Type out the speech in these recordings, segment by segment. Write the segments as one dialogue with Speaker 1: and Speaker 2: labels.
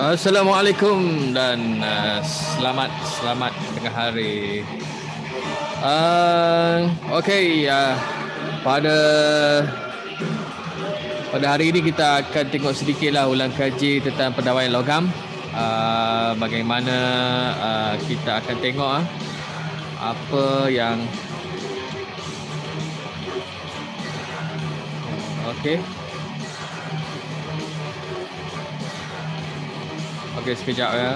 Speaker 1: Assalamualaikum dan selamat tengah hari. Okey, pada hari ini kita akan tengok sedikitlah ulang kaji tentang pendawaian logam. Bagaimana kita akan tengok apa yang okey. Okey, sekejap ya.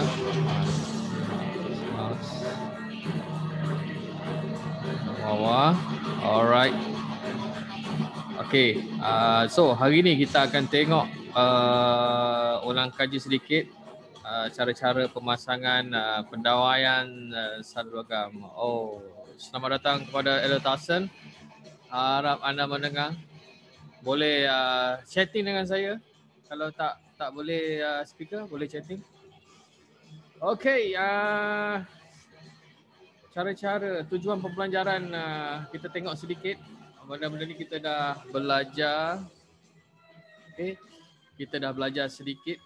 Speaker 1: Bawah. Alright. Okey, so hari ni kita akan tengok ulang kaji sedikit cara-cara pemasangan pendawaian salur logam. Oh, selamat datang kepada Elder Tarson. Harap anda mendengar. Boleh chatting dengan saya. Kalau tak boleh speaker, boleh chatting. Okey, cara-cara tujuan pembelajaran kita tengok sedikit. Benda-benda ni kita dah belajar. Okey, kita dah belajar sedikit.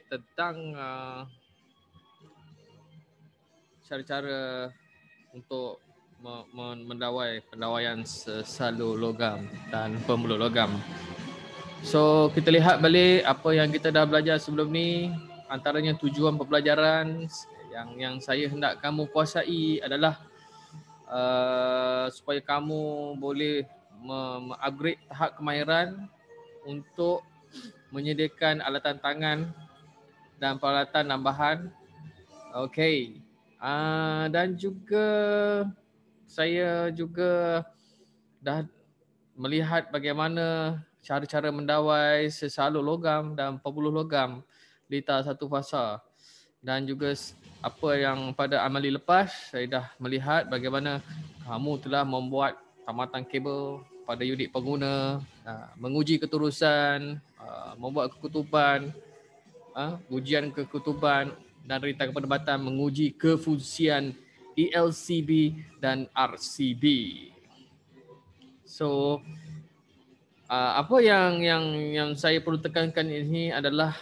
Speaker 1: Tentang cara-cara untuk pendawaian salur logam dan pembuluh logam. So kita lihat balik apa yang kita dah belajar sebelum ni. Antaranya tujuan pembelajaran yang saya hendak kamu kuasai adalah supaya kamu boleh upgrade tahap kemahiran untuk menyediakan alatan tangan dan peralatan tambahan. Okey. Dan juga saya juga dah melihat bagaimana cara-cara mendawai sesalur logam dan pembuluh logam di tahap satu fasa. Dan juga apa yang pada amali lepas saya dah melihat bagaimana kamu telah membuat tamatan kabel pada unit pengguna, menguji keterusan, membuat kekutuban, ujian kekutuban dan rentang pendebatan, menguji kefungsian ELCB dan RCB. So apa yang saya perlu tekankan ini adalah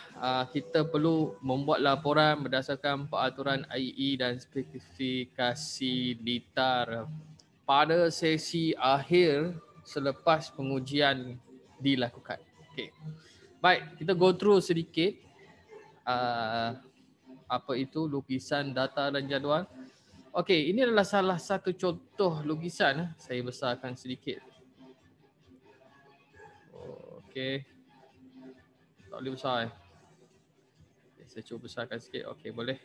Speaker 1: kita perlu membuat laporan berdasarkan peraturan IE dan spesifikasi litar pada sesi akhir selepas pengujian dilakukan. Okey. Baik, kita go through sedikit apa itu lukisan data dan jadual. Okey, ini adalah salah satu contoh lukisan. Saya besarkan sedikit. Okey. Tak boleh besar okay, saya cuba besarkan sikit. Okey, boleh.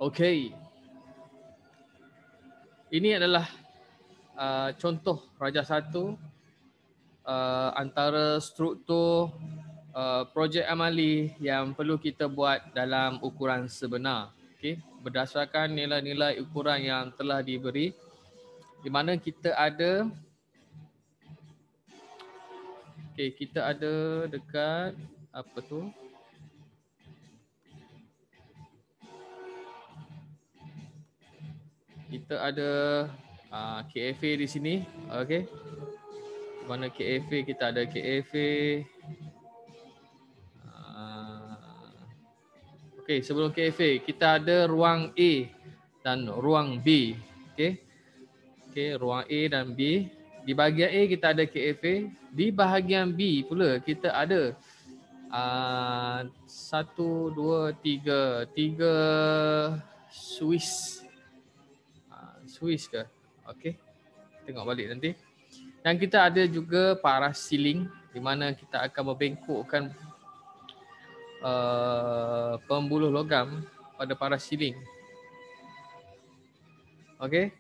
Speaker 1: Okey. Ini adalah contoh Raja 1 antara struktur projek amali yang perlu kita buat dalam ukuran sebenar. Okey, berdasarkan nilai-nilai ukuran yang telah diberi, di mana kita ada kita ada dekat apa tu? Kita ada KFA di sini. Okey. Di mana KFA, kita ada KFA. Okey, sebelum KFA kita ada ruang A dan ruang B. Okey. Okey, ruang A dan B. Di bahagian A kita ada KFA, di bahagian B pula kita ada 1 2 3 Swiss. Swiss ke? Okey. Tengok balik nanti. Dan kita ada juga paras ceiling di mana kita akan membengkokkan pembuluh logam pada paras ceiling. Okey.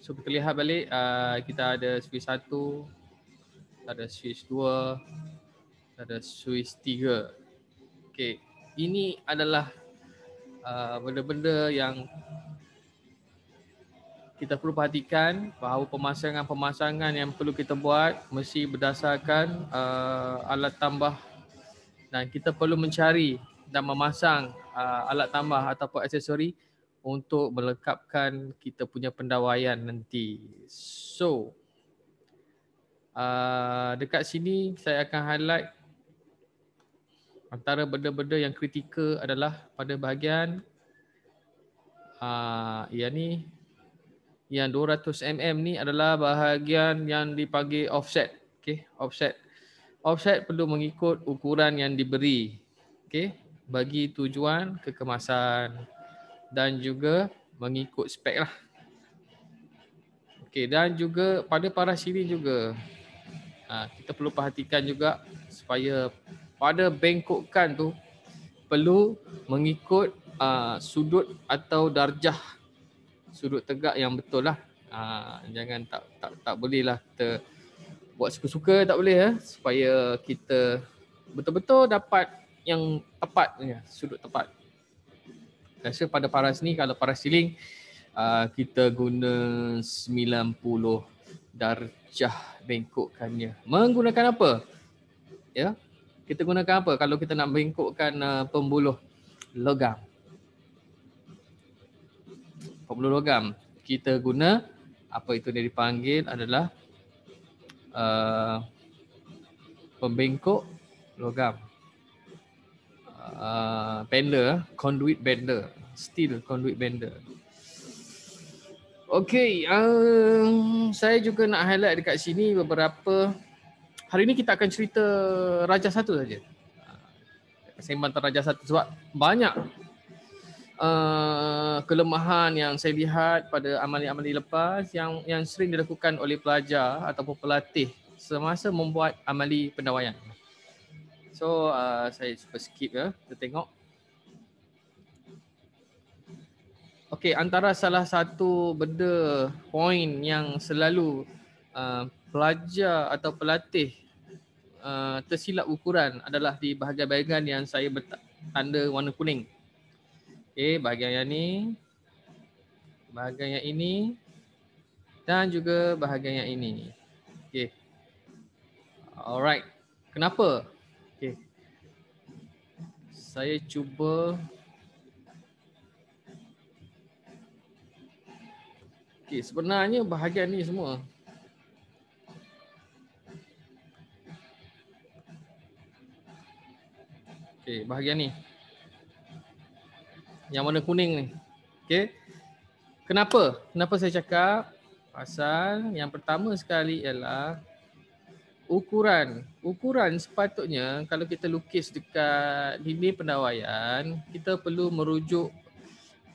Speaker 1: So kita lihat balik, kita ada Swiss 1, ada Swiss 2, ada Swiss 3. Okey, ini adalah benda-benda yang kita perlu perhatikan, bahawa pemasangan yang perlu kita buat mesti berdasarkan alat tambah, dan kita perlu mencari dan memasang alat tambah ataupun aksesori untuk melengkapkan kita punya pendawaian nanti. So, dekat sini saya akan highlight antara benda-benda yang kritikal adalah pada bahagian yang ni, yang 200 mm ni adalah bahagian yang dipanggil offset. Okay, offset. Offset perlu mengikut ukuran yang diberi. Okay, bagi tujuan kekemasan dan juga mengikut spek lah. Okay, dan juga pada paras sini juga kita perlu perhatikan juga supaya pada bengkokkan tu perlu mengikut sudut atau darjah sudut tegak yang betul lah. Jangan tak boleh lah kita buat suka-suka, tak boleh supaya kita betul-betul dapat yang tepat, sudut tepat. Rasa pada paras ni, kalau paras siling kita guna 90 darjah bengkokkannya. Menggunakan apa? Ya, kita gunakan apa kalau kita nak bengkokkan pembuluh logam? Pembuluh logam kita guna apa itu dia dipanggil adalah pembengkok logam. Bender, conduit bender, steel conduit bender. Okey, saya juga nak highlight dekat sini beberapa. Hari ini kita akan cerita Raja 1 saja. Sembang tentang Raja 1 sebab banyak kelemahan yang saya lihat pada amali-amali lepas yang sering dilakukan oleh pelajar ataupun pelatih semasa membuat amali pendawaian. So saya cuba skip kita tengok. Okey, antara salah satu benda poin yang selalu pelajar atau pelatih tersilap ukuran adalah di bahagian-bahagian yang saya bertanda warna kuning. Okey, bahagian yang ni, bahagian yang ini dan juga bahagian yang ini. Okey. Alright. Kenapa? Okey. Saya cuba. Okey, sebenarnya bahagian ni semua. Okey, bahagian ni. Yang warna kuning ni. Okey. Kenapa? Kenapa saya cakap? Pasal yang pertama sekali ialah ukuran. Ukuran sepatutnya kalau kita lukis dekat dinding pendawaian, kita perlu merujuk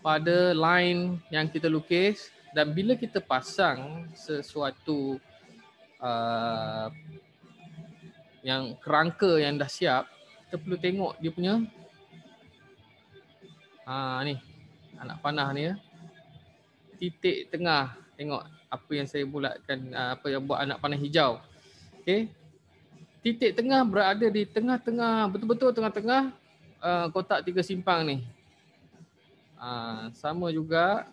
Speaker 1: pada line yang kita lukis, dan bila kita pasang sesuatu yang kerangka yang dah siap, kita perlu tengok dia punya ni anak panah ni titik tengah. Tengok apa yang saya bulatkan, apa yang buat anak panah hijau. Okey. Titik tengah berada di tengah-tengah, betul-betul tengah-tengah kotak 3 simpang ni. Sama juga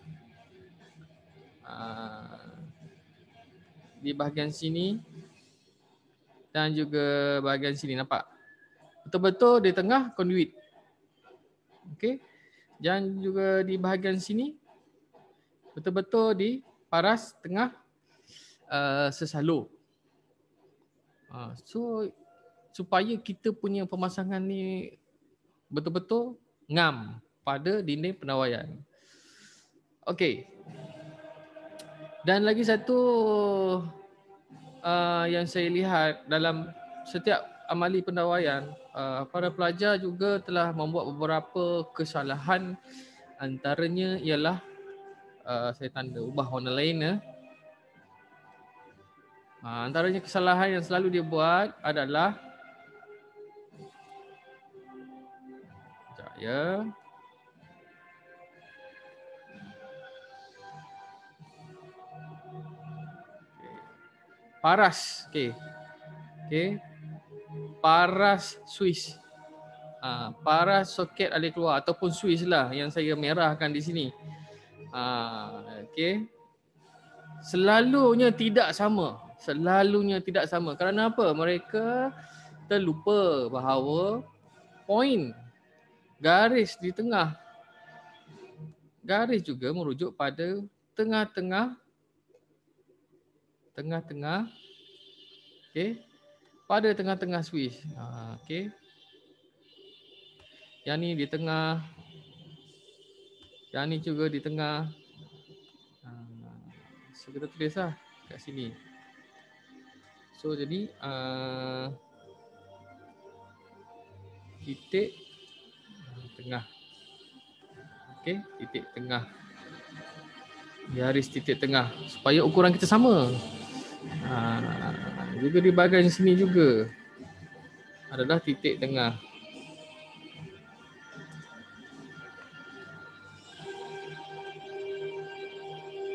Speaker 1: di bahagian sini dan juga bahagian sini, nampak? Betul-betul di tengah conduit. Okey. Dan juga di bahagian sini betul-betul di paras tengah sesalur. So supaya kita punya pemasangan ni betul-betul ngam pada dinding pendawaian. Okey. Dan lagi satu yang saya lihat dalam setiap amali pendawaian, para pelajar juga telah membuat beberapa kesalahan. Antaranya ialah saya tanda ubah warna lain. Antaranya kesalahan yang selalu dia buat adalah paras. Okey. Paras Swiss. Paras soket alih keluar ataupun Swiss lah yang saya merahkan di sini. Okey. Selalunya tidak sama. Kerana apa? Mereka terlupa bahawa poin garis di tengah garis juga merujuk pada tengah-tengah. Okey. Pada tengah-tengah Swiss. Okey. Yang ni di tengah. Yang ni juga di tengah. So kita tulis lah kat sini. So jadi titik tengah. Okey, titik tengah. Garis titik tengah supaya ukuran kita sama. Juga di bahagian sini juga adalah titik tengah.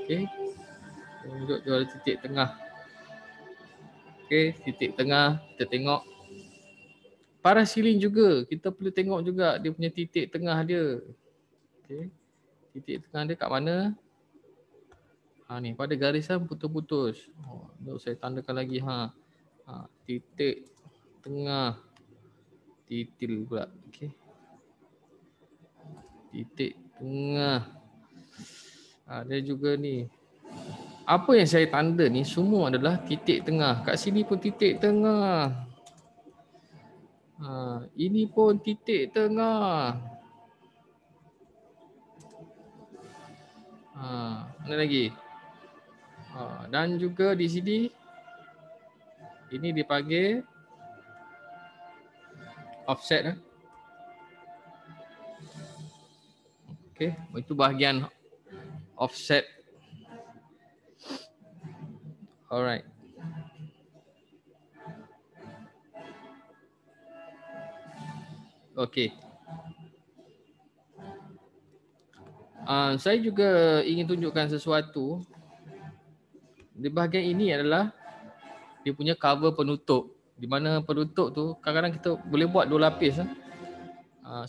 Speaker 1: Okey. Tunjuk jual titik tengah. Okey, titik tengah kita tengok. Parasilin juga kita perlu tengok juga dia punya titik tengah dia. Okey. Titik tengah dia kat mana? Ni pada garisan putus-putus. Saya tandakan lagi titik tengah. Titil pula. Okey. Titik tengah. Ada juga ni. Apa yang saya tanda ni semua adalah titik tengah. Kat sini pun titik tengah. Ini pun titik tengah. Mana lagi? Dan juga di sini ini dipanggil offset. Okey, itu bahagian offset. Alright. Okey. Saya juga ingin tunjukkan sesuatu. Di bahagian ini adalah dia punya cover penutup. Di mana penutup tu kadang-kadang kita boleh buat 2 lapis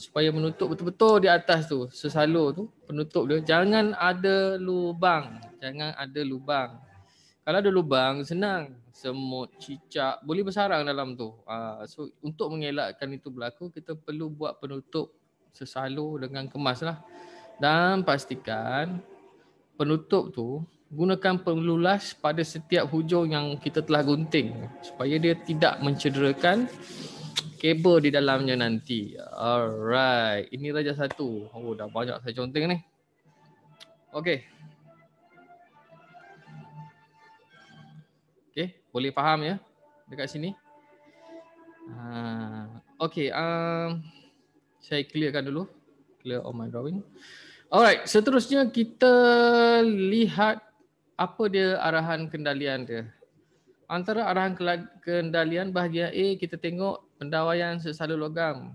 Speaker 1: supaya menutup betul-betul di atas tu, sesalur tu, penutup dia. Jangan ada lubang. Kalau ada lubang, senang. Semut, cicak boleh bersarang dalam tu. So untuk mengelakkan itu berlaku, kita perlu buat penutup sesalur dengan kemas lah. Dan pastikan penutup tu gunakan pelulas pada setiap hujung yang kita telah gunting supaya dia tidak mencederakan kabel di dalamnya nanti. Alright, ini Raja 1. Dah banyak saya conteng ni. Okey. Okey, boleh faham ya dekat sini? Okey, saya clearkan dulu. Clear all my drawing. Alright, seterusnya kita lihat apa dia arahan kendalian dia. Antara arahan kendalian bahagian A, kita tengok pendawaian sesalur logam.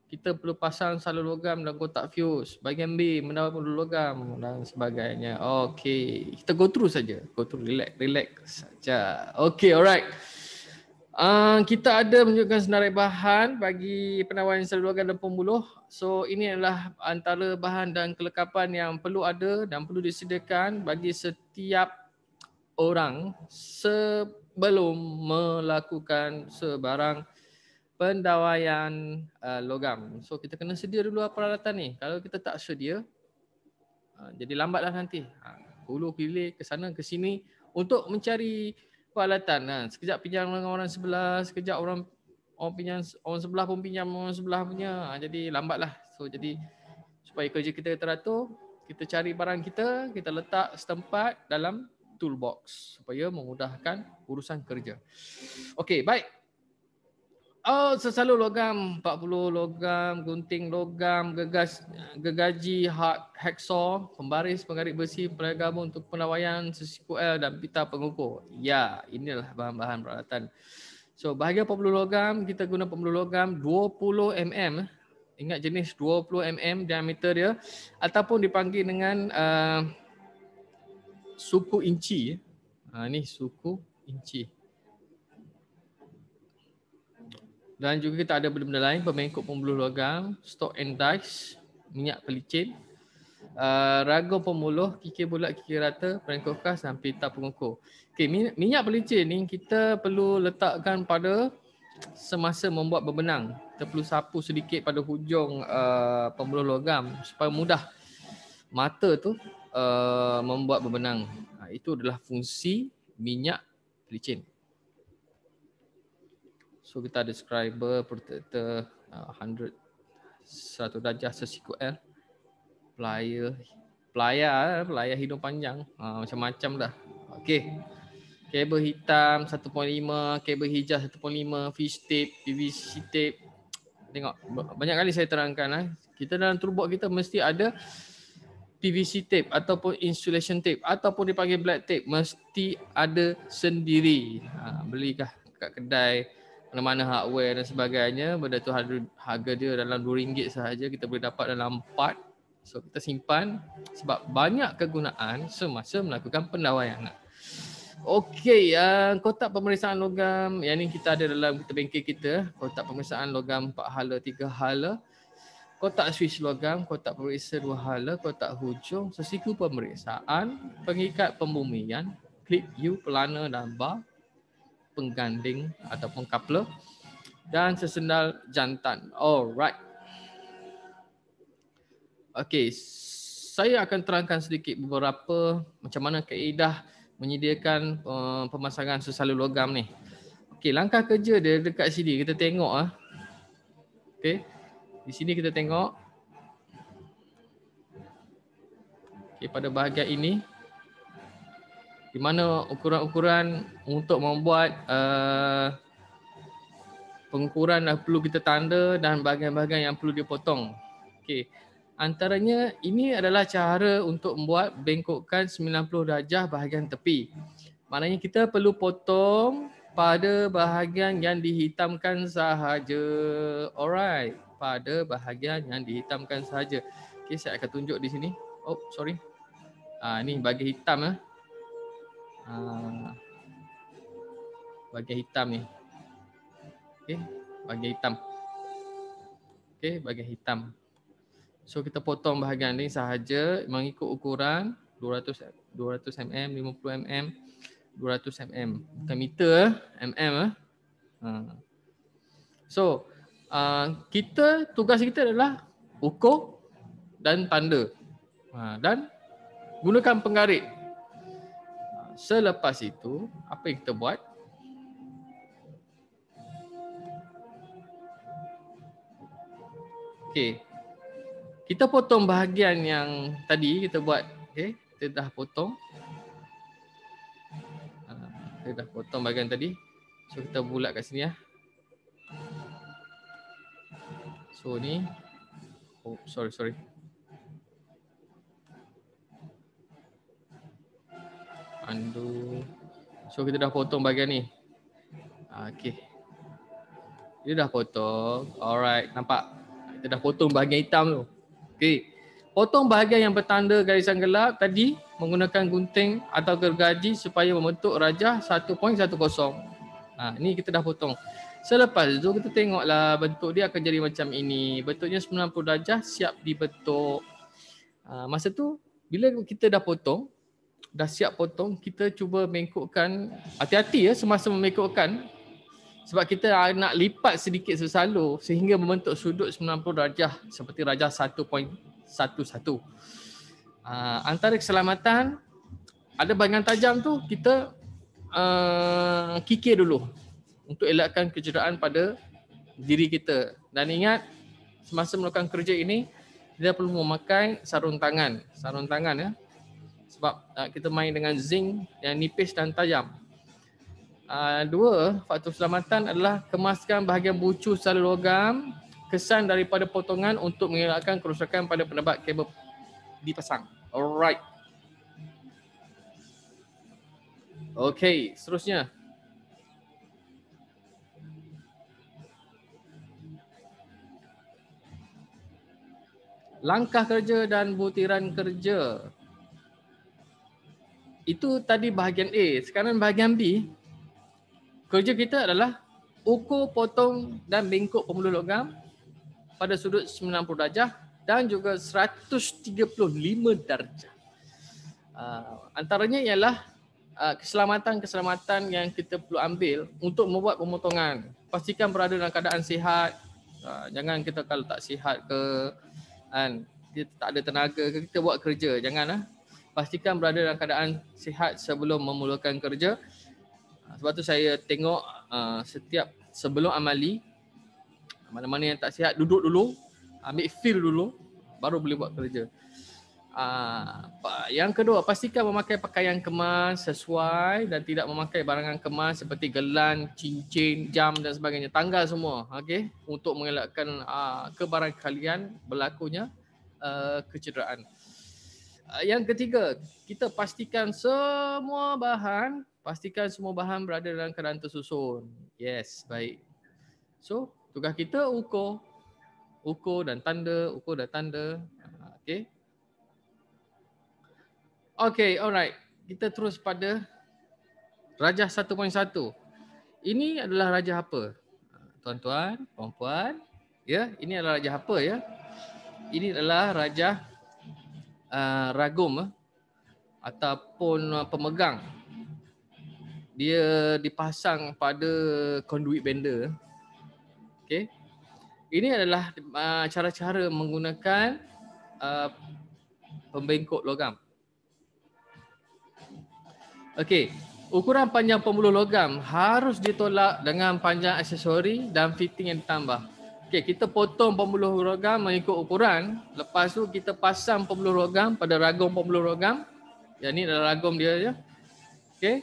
Speaker 1: Kita perlu pasang salur logam dan kotak fuse. Bahagian B, mendawai penduduk logam dan sebagainya. Okey, kita go through saja. Go through, relax saja. Okey, alright. Kita ada menunjukkan senarai bahan bagi pendawaian salur logam dan pembuluh. So ini adalah antara bahan dan kelengkapan yang perlu ada dan perlu disediakan bagi setiap orang sebelum melakukan sebarang pendawaian logam. So kita kena sedia dulu peralatan ni. Kalau kita tak sedia, jadi lambatlah nanti. Hulu pilih ke sana ke sini untuk mencari peralatan. Sekejap pinjam dengan orang sebelah, sekejap orang pinjam, orang sebelah pun pinjam orang sebelah punya. Jadi lambatlah. So jadi supaya kerja kita teratur, kita cari barang kita letak setempat dalam toolbox supaya memudahkan urusan kerja. Okey, baik. Sesalur logam, 40 logam, gunting logam, gergaji, hacksaw, pembaris, penggaris besi, pelai gabung untuk pendawaian, sesiku L dan pita pengukur. Ya, inilah bahan-bahan peralatan. So, bahagian 40 logam, kita guna 40 logam 20 mm. Ingat jenis 20 mm diameter dia ataupun dipanggil dengan suku inci. Ni suku inci. Dan juga kita ada benda-benda lain, pemengkok pembuluh logam, stock and dice, minyak pelicin, ragam pemuluh, kikir bulat, kikir rata, pengkok khas dan pita pengukur. Okey, minyak pelicin ni kita perlu letakkan pada semasa membuat berbenang. Kita perlu sapu sedikit pada hujung pembuluh logam supaya mudah mata tu membuat berbenang. Itu adalah fungsi minyak pelicin. So kita ada scriber, protector, 100 darjah sesiku L, pelayar hidung panjang, macam-macam dah. Okey. Kabel hitam 1.5, kabel hijau 1.5, fish tape, PVC tape. Tengok, banyak kali saya terangkan kita dalam toolbox kita mesti ada PVC tape ataupun insulation tape ataupun dipanggil black tape, mesti ada sendiri. Belikah kat kedai mana-mana hardware dan sebagainya, benda tu harga dia dalam RM2 sahaja, kita boleh dapat dalam 4. So kita simpan sebab banyak kegunaan semasa melakukan pendawaian. Okey, kotak pemeriksaan logam yang ni kita ada dalam bengkel kita. Kotak pemeriksaan logam 4 hala, 3 hala. Kotak switch logam, kotak periksa 2 hala, kotak hujung, sesiku pemeriksaan, pengikat pembumian, klip U, pelana dan bar, pengganding ataupun coupler dan sesendal jantan. Alright. Okey, saya akan terangkan sedikit beberapa macam mana kaedah menyediakan pemasangan sesalur logam ni. Okey, langkah kerja dia dekat sini kita tengok Okey. Di sini kita tengok. Okey, pada bahagian ini di mana ukuran-ukuran untuk membuat pengukuran dah perlu kita tanda dan bahagian-bahagian yang perlu dipotong. Okey. Antaranya ini adalah cara untuk membuat bengkokkan 90 darjah bahagian tepi. Maknanya kita perlu potong pada bahagian yang dihitamkan sahaja. Alright, pada bahagian yang dihitamkan sahaja. Okey, saya akan tunjuk di sini. Oh, sorry. Ni bahagian hitam bahagian hitam ni. Okey, bahagian hitam. Okey, bahagian hitam. So kita potong bahagian ni sahaja mengikut ukuran 200 mm, 50 mm, 200 mm. Bukan meter, mm. So tugas kita adalah ukur dan tanda. Dan gunakan penggarit. Selepas itu, apa yang kita buat? Okey. Kita potong bahagian yang tadi kita buat. Okey, kita dah potong. Kita dah potong bahagian tadi. So kita bulat kat sini So ni. Oh, sorry. Undo. So kita dah potong bahagian ni. Okey. Dia dah potong. Alright, nampak? Kita dah potong bahagian hitam tu. Okey. Potong bahagian yang bertanda garisan gelap tadi menggunakan gunting atau gergaji supaya membentuk rajah 1.10. Ni kita dah potong. Selepas tu kita tengoklah bentuk dia akan jadi macam ini. Bentuknya 90 darjah siap dibentuk. Masa tu bila kita dah potong, dah siap potong, kita cuba bengkokkan. Hati-hati semasa membengkokkan. Sebab kita nak lipat sedikit sesalur sehingga membentuk sudut 90 darjah seperti rajah 1.11. Antara keselamatan, ada bahagian tajam tu kita kikir dulu untuk elakkan kecederaan pada diri kita. Dan ingat, semasa melakukan kerja ini, kita perlu memakai sarung tangan. Sarung tangan sebab kita main dengan zinc yang nipis dan tajam. Dua faktor keselamatan adalah kemaskan bahagian bucu salur logam, kesan daripada potongan untuk mengelakkan kerosakan pada penebat kabel dipasang. Alright. Okey, seterusnya. Langkah kerja dan butiran kerja. Itu tadi bahagian A. Sekarang bahagian B. Kerja kita adalah ukur, potong dan bengkok pemuluh logam pada sudut 90 darjah dan juga 135 darjah. Antaranya ialah keselamatan-keselamatan yang kita perlu ambil untuk membuat pemotongan. Pastikan berada dalam keadaan sihat. Jangan kita kalau tak sihat ke, kita tak ada tenaga ke, kita buat kerja. Janganlah. Pastikan berada dalam keadaan sihat sebelum memulakan kerja. Sebab tu saya tengok sebelum amali, mana-mana yang tak sihat duduk dulu, ambil feel dulu, baru boleh buat kerja. Yang kedua, pastikan memakai pakaian kemas sesuai dan tidak memakai barangan kemas seperti gelang, cincin, jam dan sebagainya. Tanggal semua, okey, untuk mengelakkan kebarangkalian berlakunya kecederaan. Yang ketiga, kita pastikan semua bahan berada dalam keadaan tersusun. Yes, baik. So, tugas kita ukur dan tanda. Okey. Okay, alright. Kita terus pada Rajah 1.1. Ini adalah rajah apa? Tuan-tuan, puan-puan. Ya, ini adalah rajah apa ya? Ini adalah rajah ragum ataupun pemegang. Dia dipasang pada conduit bender. Okay. Ini adalah cara-cara menggunakan pembengkok logam. Okey, ukuran panjang pembuluh logam harus ditolak dengan panjang aksesori dan fitting yang ditambah. Okey, kita potong pembuluh logam mengikut ukuran. Lepas tu kita pasang pembuluh logam pada ragum pembuluh logam. Yang ni adalah ragum dia ya. Okey.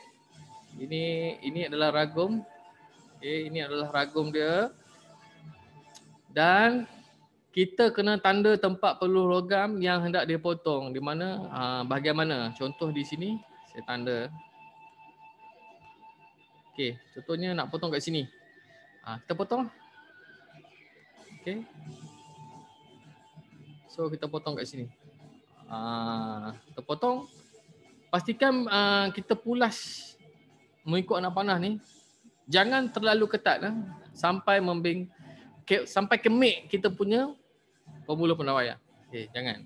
Speaker 1: Ini adalah ragum. Okey, ini adalah ragum dia. Dan kita kena tanda tempat pembuluh logam yang hendak dipotong. Di mana bahagian mana? Contoh di sini saya tanda. Okey, contohnya nak potong kat sini. Kita potong. Okey. So kita potong kat sini. Kita potong. Pastikan kita pulas mengikut anak panah ni. Jangan terlalu ketat sampai sampai kemik kita punya pembuluh pendawaian. Okey, jangan.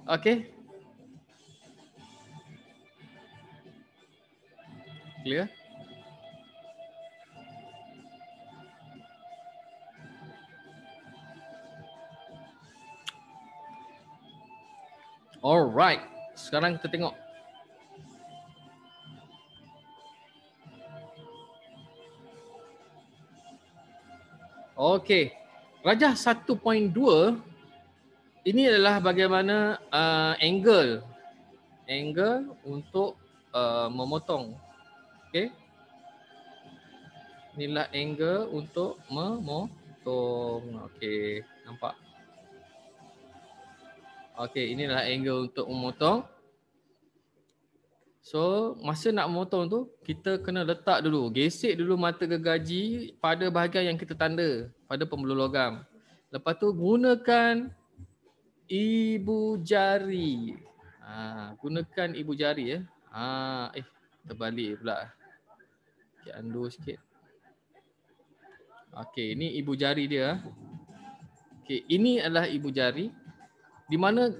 Speaker 1: Okey. Clear? Alright. Sekarang kita tengok. Okey. Rajah 1.2 ini adalah bagaimana angle untuk memotong. Okey. Inilah angle untuk memotong. Okey, nampak? Okey, inilah angle untuk memotong. So, masa nak memotong tu, kita kena letak dulu, gesek dulu mata gergaji pada bahagian yang kita tanda pada pembuluh logam. Lepas tu gunakan ibu jari. Gunakan ibu jari ya. Terbalik pula. Okay, undo sikit. Okey, ini ibu jari dia. Okey, ini adalah ibu jari di mana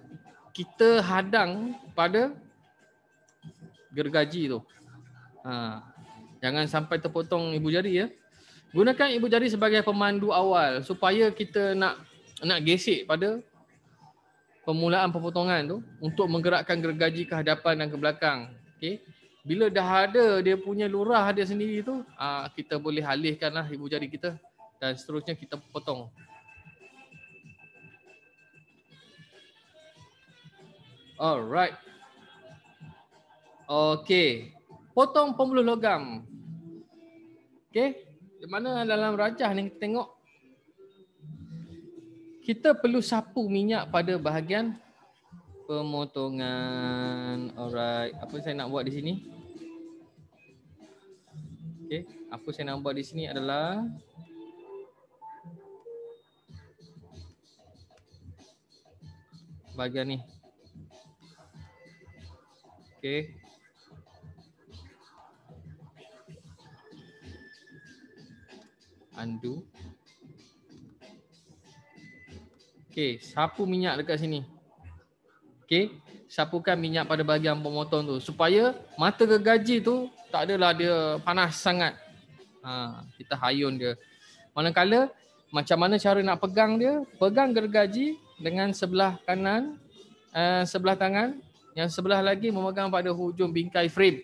Speaker 1: kita hadang pada gergaji tu. Jangan sampai terpotong ibu jari ya. Gunakan ibu jari sebagai pemandu awal supaya kita nak gesek pada permulaan pemotongan tu untuk menggerakkan gergaji ke hadapan dan ke belakang. Okey. Bila dah ada dia punya lurah dia sendiri tu, kita boleh alihkanlah ibu jari kita dan seterusnya kita potong. Alright. Okey. Potong pembuluh logam. Okey. Di mana dalam rajah ni kita tengok. Kita perlu sapu minyak pada bahagian pemotongan. Alright. Apa saya nak buat di sini? Okey. Apa saya nak buat di sini adalah bahagian ni. Okey. Undo. Okey, sapu minyak dekat sini. Okey, sapukan minyak pada bahagian pemotong tu supaya mata gergaji tu tak adalah dia panas sangat. Kita hayun dia. Manakala macam mana cara nak pegang dia? Pegang gergaji dengan sebelah kanan, sebelah tangan. Yang sebelah lagi memegang pada hujung bingkai frame.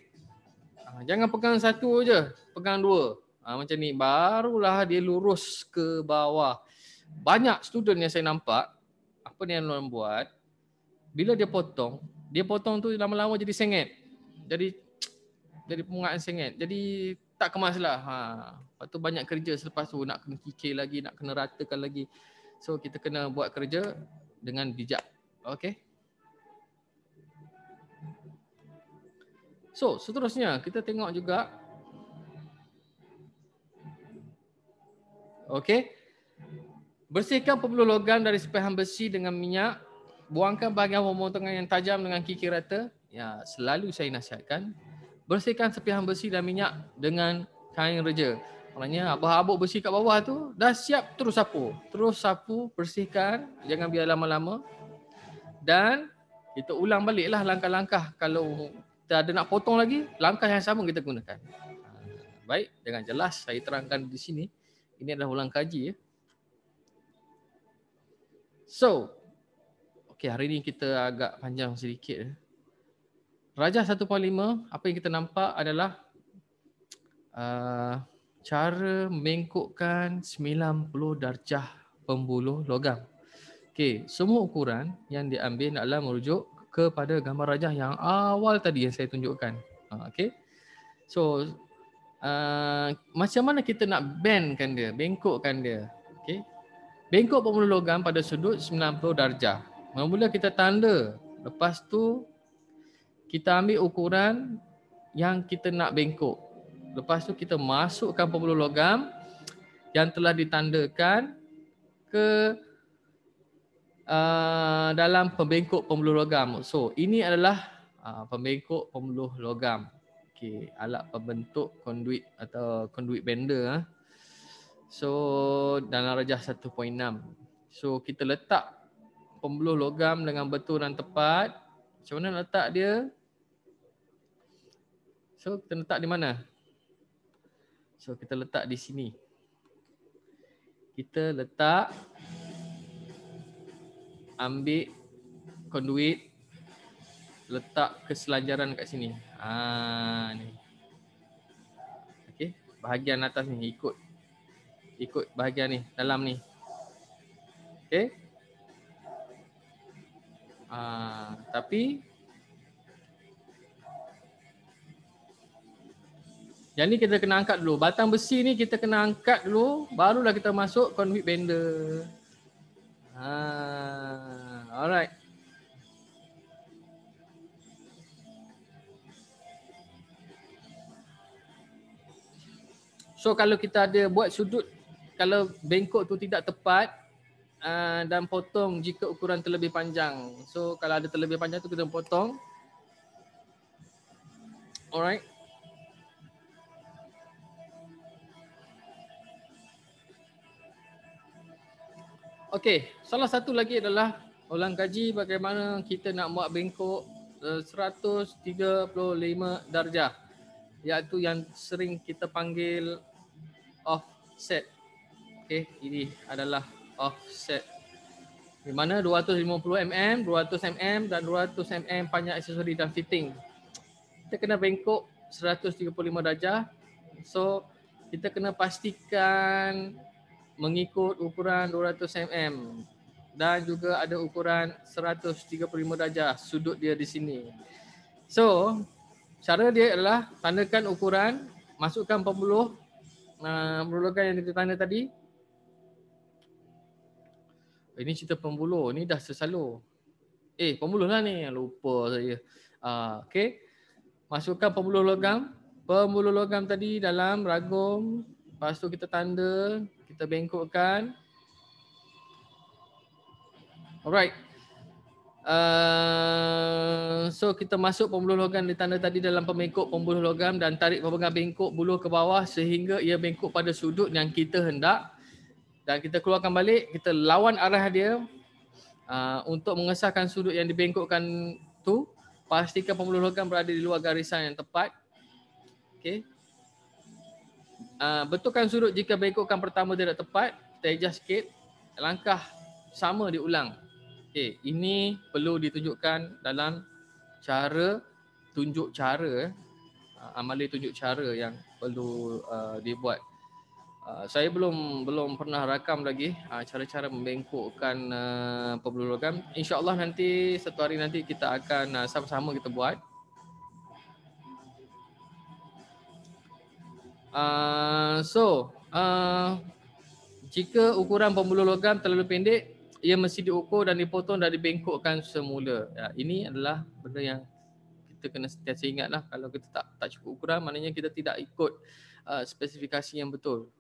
Speaker 1: Jangan pegang satu je, pegang dua. Macam ni, barulah dia lurus ke bawah. Banyak student yang saya nampak, apa yang diorang buat, bila dia potong tu lama-lama jadi sengit. Jadi pengungaan sengit. Jadi tak kemas lah. Lepas tu banyak kerja selepas tu, nak kena kikir lagi, nak kena ratakan lagi. So kita kena buat kerja dengan bijak. Okay. So seterusnya kita tengok juga. Okay. Bersihkan pembuluh logam dari sepahan besi dengan minyak. Buangkan bahagian pemotongan yang tajam dengan kikir rata. Ya, selalu saya nasihatkan. Bersihkan sepahan besi dan minyak dengan kain reja. Maknanya habuk-habuk besi kat bawah tu dah siap, terus sapu. Terus sapu, bersihkan, jangan biar lama-lama. Dan kita ulang baliklah langkah-langkah. Kalau kita ada nak potong lagi, langkah yang sama kita gunakan. Baik, dengan jelas saya terangkan di sini. Ini adalah ulang kaji ya. So, okay, hari ni kita agak panjang sedikit. Rajah 1.5, apa yang kita nampak adalah cara membengkokkan 90 darjah pembuluh logam. Okay, semua ukuran yang diambil adalah merujuk kepada gambar rajah yang awal tadi yang saya tunjukkan. Okay, so macam mana kita nak bendkan dia, bengkokkan dia. Okay, bengkok pembuluh logam pada sudut 90 darjah. Mula kita tanda, lepas tu kita ambil ukuran yang kita nak bengkok. Lepas tu kita masukkan pembuluh logam yang telah ditandakan ke dalam pembengkok pembuluh logam. So ini adalah pembengkok pembuluh logam. Okay, alat pembentuk conduit atau conduit bender. So dalam rajah 1.6. So kita letak pembuluh logam dengan betul dan tepat. Macam mana letak dia? So kita letak di mana? So kita letak di sini. Kita letak, ambil conduit, letak keselanjaran kat sini. Ni. Okey, bahagian atas ni ikut bahagian ni, dalam ni. Okey. Tapi yang ni kita kena angkat dulu. Batang besi ni kita kena angkat dulu, barulah kita masuk conduit bender. Alright. So kalau kita ada buat sudut, kalau bengkok tu tidak tepat dan potong jika ukuran terlebih panjang. So kalau ada terlebih panjang tu kita potong. Alright. Okey, salah satu lagi adalah ulang kaji bagaimana kita nak buat bengkok 135 darjah, iaitu yang sering kita panggil offset. Okey, ini adalah offset. Di mana 250 mm, 200 mm dan 200 mm panjang aksesori dan fitting. Kita kena bengkok 135 darjah. So kita kena pastikan mengikut ukuran 200 mm dan juga ada ukuran 135 darjah sudut dia di sini. So cara dia adalah tandakan ukuran, masukkan pembuluh logam yang kita tanda tadi. Ini cerita pembuluh, ni dah sesalur. Pembuluh lah ni, lupa saya. Okey, masukkan pembuluh logam tadi dalam ragum. Lepas tu kita tanda, kita bengkokkan. Alright. So kita masuk pembuluh logam ditanda tadi dalam pembengkok pembuluh logam dan tarik pemegang bengkok buluh ke bawah sehingga ia bengkok pada sudut yang kita hendak. Dan kita keluarkan balik, kita lawan arah dia untuk mengesahkan sudut yang dibengkokkan tu. Pastikan pembuluh logam berada di luar garisan yang tepat. Okey. Betulkan sudut jika bengkokkan pertama tidak tepat, kita adjust sikit. Langkah sama diulang. Okey, ini perlu ditunjukkan dalam cara tunjuk cara, amalan tunjuk cara yang perlu dibuat. Saya belum pernah rakam lagi cara-cara membengkokkan pembuluh logam. InsyaAllah nanti satu hari nanti kita akan sama-sama kita buat. Jika ukuran pembuluh logam terlalu pendek, ia mesti diukur dan dipotong dan dibengkokkan semula. Ya, ini adalah benda yang kita kena sentiasa ingatlah. Kalau kita tak cukup ukuran, maknanya kita tidak ikut spesifikasi yang betul.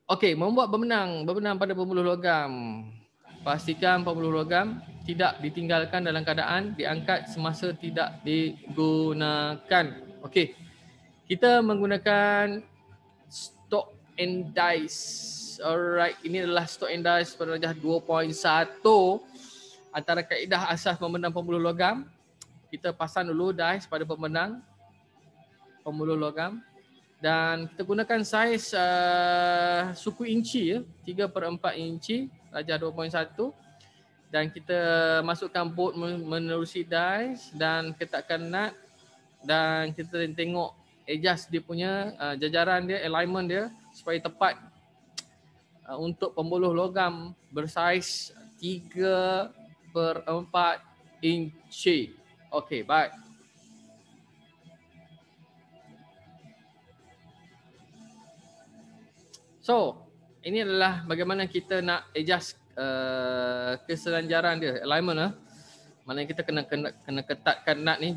Speaker 1: Okey, membuat berbenang pada pembuluh logam. Pastikan pembuluh logam tidak ditinggalkan dalam keadaan diangkat semasa tidak digunakan. Okey, kita menggunakan stock and dice. Alright, ini adalah stock and dice pada darjah 2.1. Antara kaedah asas membenang pembuluh logam, kita pasang dulu dice pada pembuluh logam dan kita gunakan saiz suku inci ya, 3/4 inci darjah 2.1 dan kita masukkan bolt menerusi dice dan ketatkan nut dan kita tengok adjust dia punya jajaran dia, alignment dia supaya tepat untuk pembuluh logam bersaiz 3/4 inci. Okey, baik. So, ini adalah bagaimana kita nak adjust keselanjaran dia, alignment Maknanya kita kena ketatkan nut ni.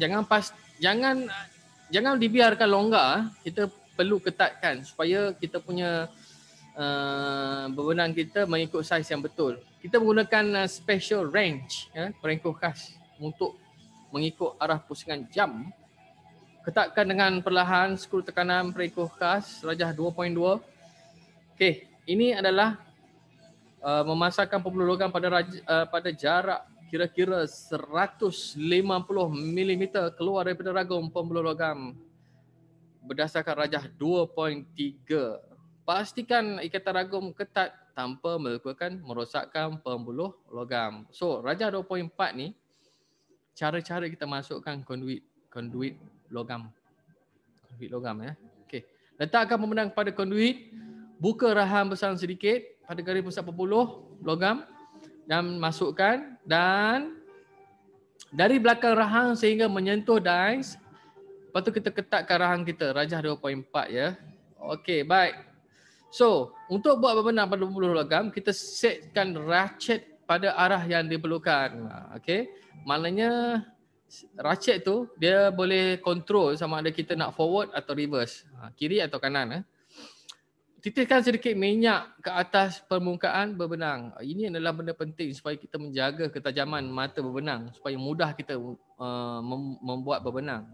Speaker 1: Jangan dibiarkan longgar. Kita perlu ketatkan supaya kita punya berbenang kita mengikut saiz yang betul. Kita menggunakan special wrench, perengkuh khas untuk mengikut arah pusingan jam. Ketatkan dengan perlahan skru tekanan perengkuh khas darjah 2.2. Okey, ini adalah memasangkan pembuluh logam pada jarak kira-kira 150 mm keluar daripada ragum pembuluh logam berdasarkan rajah 2.3. Pastikan ikatan ragum ketat tanpa merosakkan pembuluh logam. So, rajah 2.4 ni cara-cara kita masukkan konduit logam. Konduit logam ya. Okey. Letakkan pembenang pada konduit, buka rahang besar sedikit pada garis pusat pembuluh logam dan masukkan dan dari belakang rahang sehingga menyentuh dice. Lepas tu kita ketatkan rahang kita rajah 2.4 ya. Okey, baik. So, untuk buat berbenang pada pembuluh logam, kita setkan ratchet pada arah yang diperlukan. Okey. Maknanya ratchet tu dia boleh control sama ada kita nak forward atau reverse, kiri atau kanan. Titiskan sedikit minyak ke atas permukaan berbenang. Ini adalah benda penting supaya kita menjaga ketajaman mata berbenang supaya mudah kita membuat berbenang.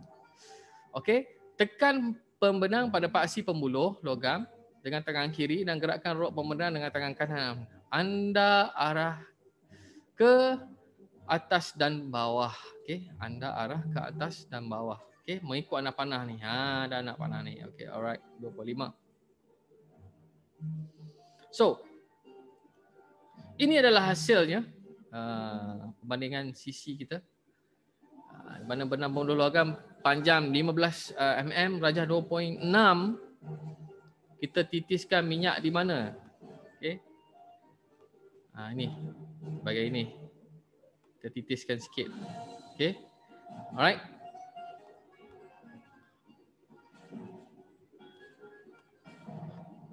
Speaker 1: Okey, tekan pembenang pada paksi pembuluh logam dengan tangan kiri dan gerakkan rod pembenang dengan tangan kanan. Anda arah ke atas dan bawah. Okey, anda arah ke atas dan bawah. Okey, mengikut anak panah ni. Ada anak panah ni. Okey, alright, 25. So, ini adalah hasilnya perbandingan sisi kita. Mana benang pembuluh logam panjang 15 mm, rajah 2.6. Kita titiskan minyak di mana? Okey. Ini bahagian ini. Kita titiskan sikit. Okey. Alright.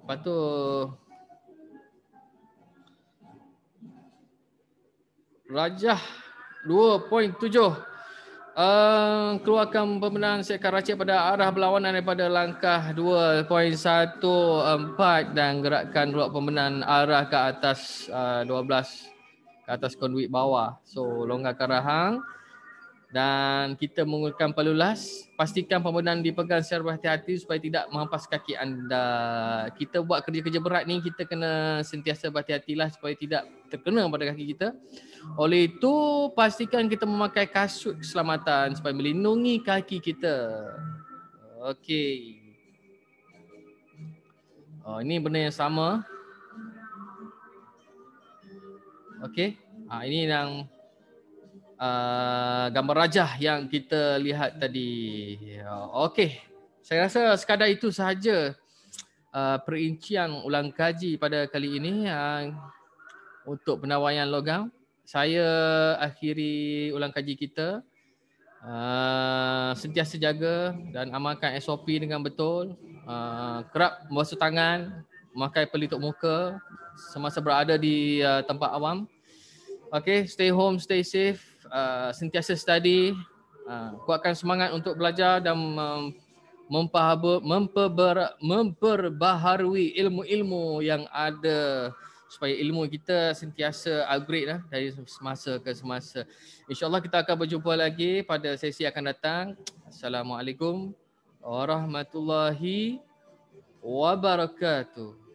Speaker 1: Lepas tu rajah 2.7 keluarkan pembenang setkan ratchet pada arah berlawanan daripada langkah 2.14 dan gerakkan rod pembenang arah ke atas 12 ke atas konduit bawah. So longgarkan rahang dan kita menggunakan pelulas. Pastikan pembenang dipegang secara berhati-hati supaya tidak menghempas kaki anda. Kita buat kerja-kerja berat ni kita kena sentiasa berhati-hatilah supaya tidak terkena pada kaki kita. Oleh itu pastikan kita memakai kasut keselamatan supaya melindungi kaki kita. Okey. Ini benda yang sama. Okey. Ini yang gambar rajah yang kita lihat tadi. Okey, saya rasa sekadar itu sahaja perincian ulang kaji pada kali ini untuk pendawaian logam. Saya akhiri ulang kaji kita. Sentiasa jaga dan amalkan SOP dengan betul. Kerap membasuh tangan, memakai pelitup muka semasa berada di tempat awam. Okay, stay home, stay safe, sentiasa study, kuatkan semangat untuk belajar dan memperbaharui ilmu-ilmu yang ada supaya ilmu kita sentiasa upgrade lah dari semasa ke semasa. InsyaAllah kita akan berjumpa lagi pada sesi akan datang. Assalamualaikum warahmatullahi wabarakatuh.